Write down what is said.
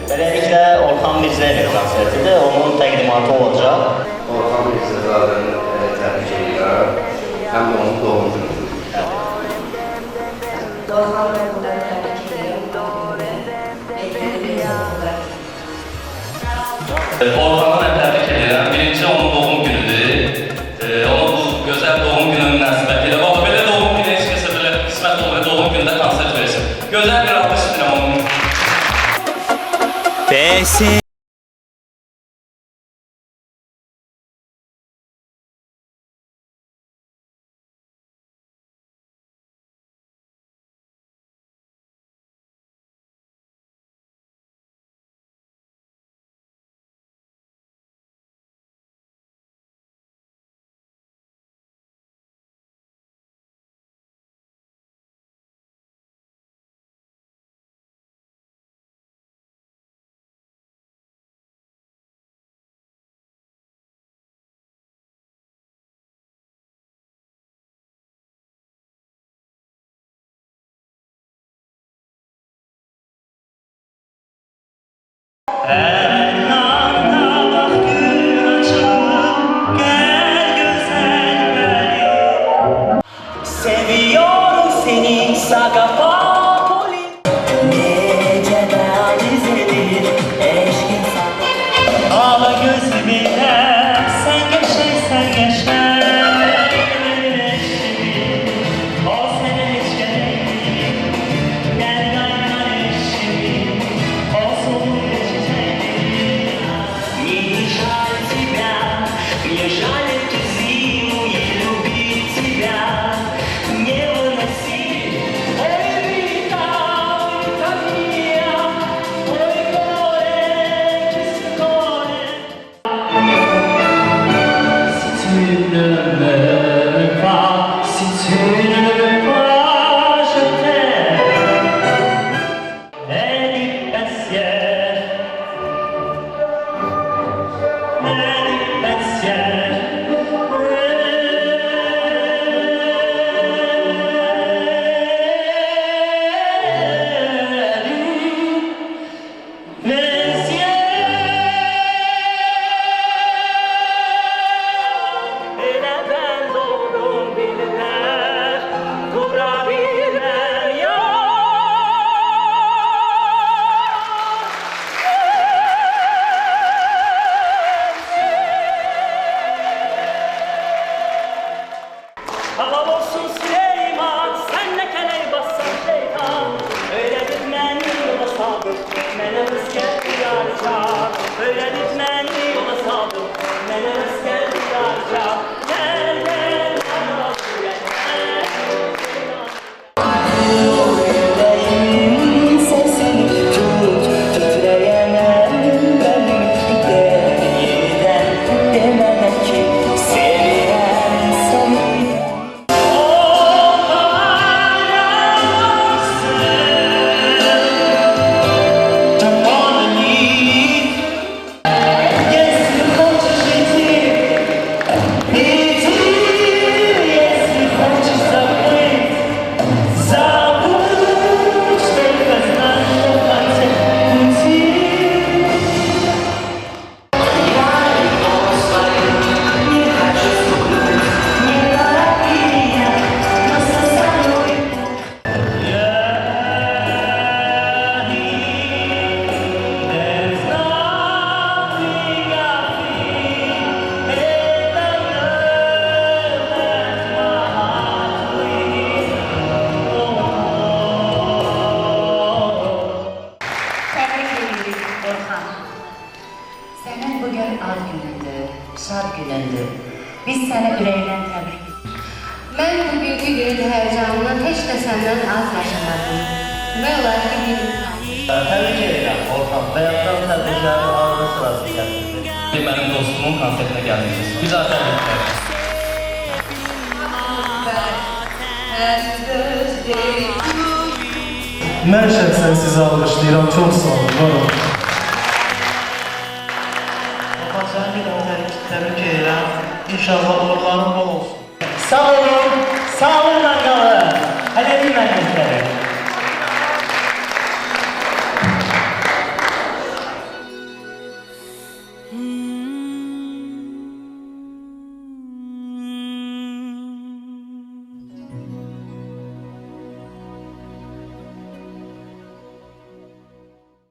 Beləliklə Orxan Mirzəyev konsertidir, onun təqdimatı olacaq. Orxan Mirzəyev təbrik edirəm, həm də onun doğum günüdür. Orxan bəy bunları təbrik edirəm, Orxanı mən təbrik edirəm, birinci onun doğum günüdür. Onu bu gözəl doğum günü münasibətilə, bax belə doğum günü heç kəsə belə qismət olur, doğum günündə konsert versin. Gözəl bir alqış istəyirəm onun. PS Seviyorum seni Sagapoli. Nece deniz edir eşkin sana. Ağla gözümüne sen geçersen geçer. O sene hiç gelmedi. Gel kaynar eşim. O sonu geçecek. Не жаль тебя, мне жаль эту зиму, я любить тебя. Не выноси, ой, века, века мия, ой, горе, чисто горе. Si tu ne m'aimes pas, si tu ne m'aimes pas, je t'aime. Vedi pensier, vedi pensier. Hava olsun Süleyman, sen ne keley bassan şeytan. Öyledir məni yola saldır, mənə rızkət yarıcar. Öyledir məni yola saldır, mənə rızkət yarıcar. Gel, gel, Allah yüreğin sesini tut, titreyemem benim yeniden dememe ki seviyorum seni. Senin bugün ad günündür, şad günündür. Biz seni ürəkdən təbrik edirik. Ben bugünkü günün heyecanını hiç de senden az yaşamadım. Ve olar ki bir Təbrik edirəm Orxan, bayaqdan təbriklərin ardı sırası gətirdi. Mənim dostumun konsertinə gəlmişsiniz. Bir daha təbrik edirəm. Mən şəxsən sizi alqışlayıram, çox sağ olun, var olun. Orxan, səni bir daha təbrik edirəm. İnşallah uğurların bol olsun. Sağ olun, sağ olun.